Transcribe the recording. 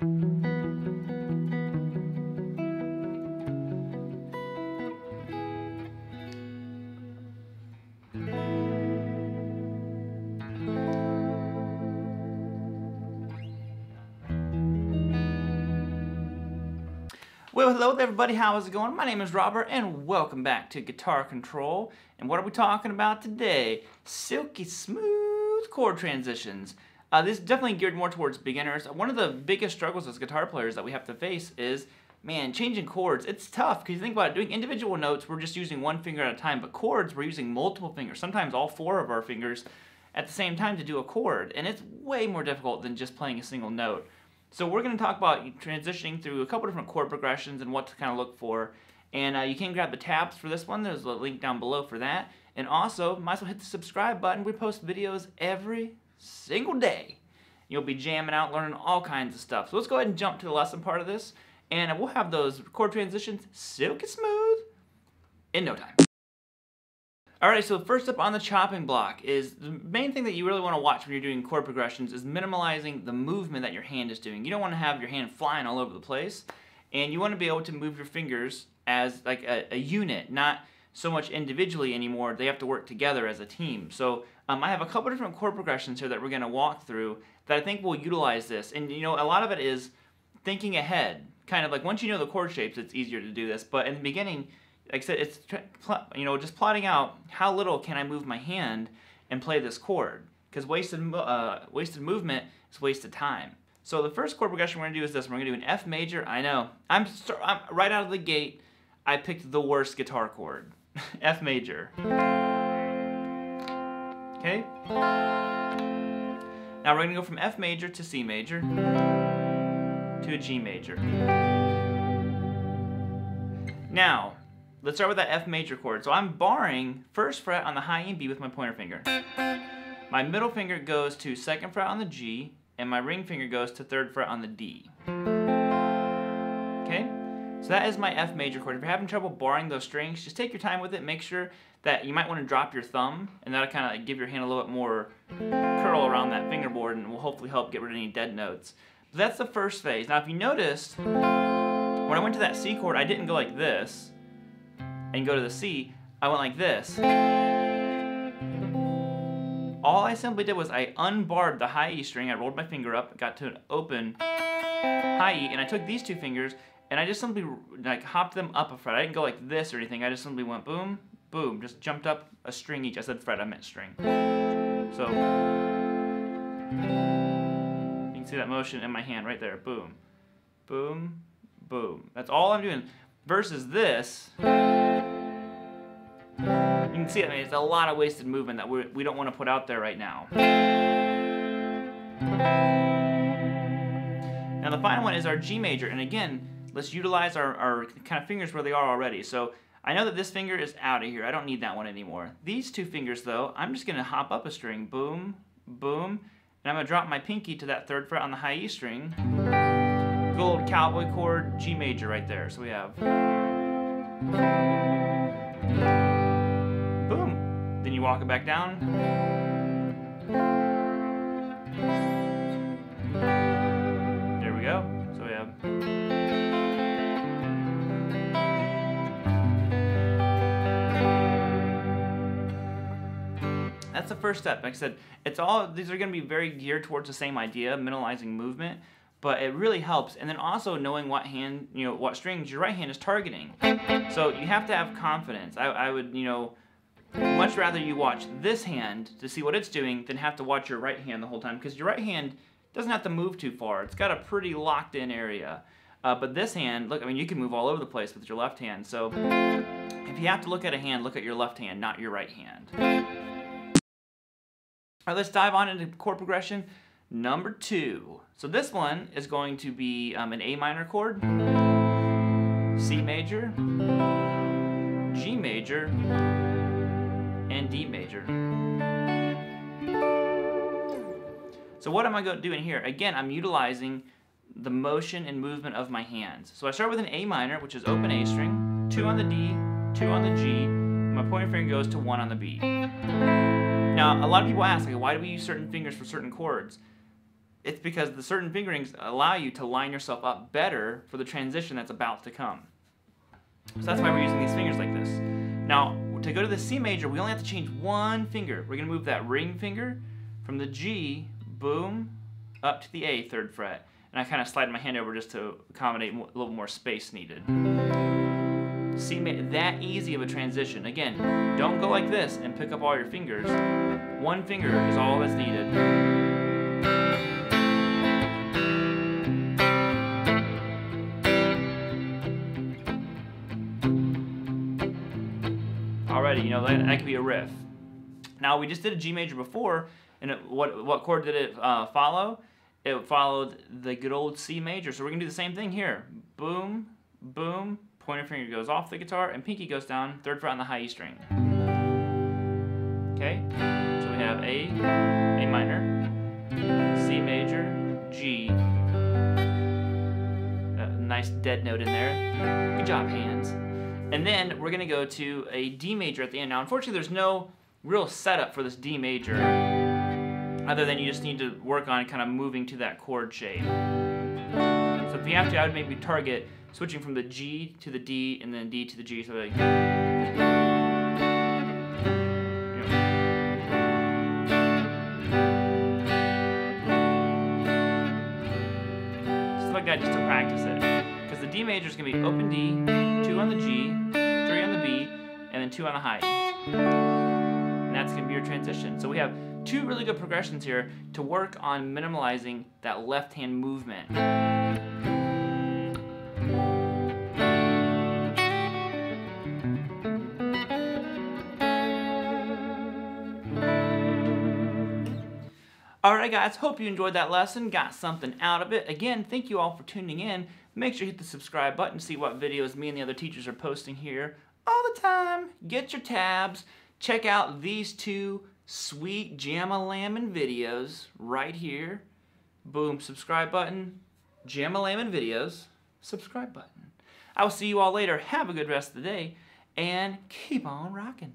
Well, hello there everybody, how is it going? My name is Robert and welcome back to Guitar Control. And what are we talking about today? Silky smooth chord transitions. This is definitely geared more towards beginners. One of the biggest struggles as guitar players that we have to face is, man, changing chords. It's tough because you think about it, doing individual notes, we're just using one finger at a time, but chords, we're using multiple fingers, sometimes all four of our fingers at the same time to do a chord. And it's way more difficult than just playing a single note. So we're going to talk about transitioning through a couple different chord progressions and what to kind of look for. And you can grab the tabs for this one. There's a link down below for that. And also, might as well hit the subscribe button. We post videos every single day. You'll be jamming out, learning all kinds of stuff. So let's go ahead and jump to the lesson part of this. And we'll have those chord transitions silky smooth in no time. Alright, so first up on the chopping block is the main thing that you really want to watch when you're doing chord progressions is minimalizing the movement that your hand is doing. You don't want to have your hand flying all over the place, and you want to be able to move your fingers as like a unit, not so much individually anymore. They have to work together as a team. So I have a couple different chord progressions here that we're going to walk through that I think will utilize this. And you know, a lot of it is thinking ahead. Kind of like once you know the chord shapes, it's easier to do this. But in the beginning, like I said, it's just plotting out how little can I move my hand and play this chord, because wasted movement is wasted time. So the first chord progression we're going to do is this. We're going to do an F major. I know, I'm right out of the gate, I picked the worst guitar chord. F major. Okay? Now we're going to go from F major to C major to a G major. Now, let's start with that F major chord. So I'm barring first fret on the high E and B with my pointer finger. My middle finger goes to second fret on the G, and my ring finger goes to third fret on the D. Okay? So that is my F major chord. If you're having trouble barring those strings, just take your time with it. Make sure that you might want to drop your thumb, and that'll kind of like give your hand a little bit more curl around that fingerboard, and will hopefully help get rid of any dead notes. But that's the first phase. Now if you noticed, when I went to that C chord, I didn't go like this and go to the C, I went like this. All I simply did was I unbarred the high E string, I rolled my finger up, got to an open high E, and I took these two fingers and I just simply like hopped them up a fret. I didn't go like this or anything, I just simply went boom, boom, just jumped up a string each. I said fret, I meant string. So, you can see that motion in my hand right there, boom, boom, boom. That's all I'm doing. Versus this, you can see, I mean, it's a lot of wasted movement that we don't want to put out there right now. Now the final one is our G major, and again, let's utilize our kind of fingers where they are already. So I know that this finger is out of here, I don't need that one anymore. These two fingers though, I'm just going to hop up a string, boom, boom, and I'm going to drop my pinky to that third fret on the high E string. Good old cowboy chord, G major right there. So we have boom. Then you walk it back down. There we go. So we have that's the first step. Like I said, these are going to be very geared towards the same idea, minimalizing movement. But it really helps, and then also knowing what hand, what strings your right hand is targeting. So you have to have confidence. I would, much rather you watch this hand to see what it's doing than have to watch your right hand the whole time, because your right hand doesn't have to move too far. It's got a pretty locked in area. But this hand, look, I mean, you can move all over the place with your left hand. So if you have to look at a hand, look at your left hand, not your right hand. All right, let's dive on into chord progression number 2. So this one is going to be an A minor chord, C major, G major, and D major. So what am I doing here? Again, I'm utilizing the motion and movement of my hands. So I start with an A minor, which is open A string, 2 on the D, 2 on the G, and my pointer finger goes to 1 on the B. Now, a lot of people ask, like, why do we use certain fingers for certain chords? it's because the certain fingerings allow you to line yourself up better for the transition that's about to come. So that's why we're using these fingers like this. Now, to go to the C major, we only have to change one finger. We're going to move that ring finger from the G, boom, up to the A, 3rd fret. And I kind of slide my hand over just to accommodate a little more space needed. C, that easy of a transition. Again, don't go like this and pick up all your fingers. One finger is all that's needed. Already, you know, that could be a riff. Now, we just did a G major before, and what chord did it follow? It followed the good old C major. So we're going to do the same thing here. Boom, boom, pointer finger goes off the guitar, and pinky goes down, 3rd fret on the high E string. Okay? So we have A minor, C major, G. Nice dead note in there. Good job, hands. And then we're going to go to a D major at the end. Now, unfortunately, there's no real setup for this D major, other than you just need to work on kind of moving to that chord shape. So if you have to, I would maybe target switching from the G to the D and then D to the G. So like, stuff like that, just to practice it. Because the D major is going to be open D, 2 on the G, 3 on the B, and then 2 on the high E. And that's going to be your transition. So we have 2 really good progressions here to work on minimalizing that left hand movement. Alright guys, hope you enjoyed that lesson, got something out of it. Again, thank you all for tuning in. Make sure you hit the subscribe button to see what videos me and the other teachers are posting here all the time. Get your tabs. Check out these 2 sweet Jam-a-Lammin' videos right here. Boom, subscribe button. Jam-a-Lammin' videos, subscribe button. I will see you all later. Have a good rest of the day, and keep on rocking.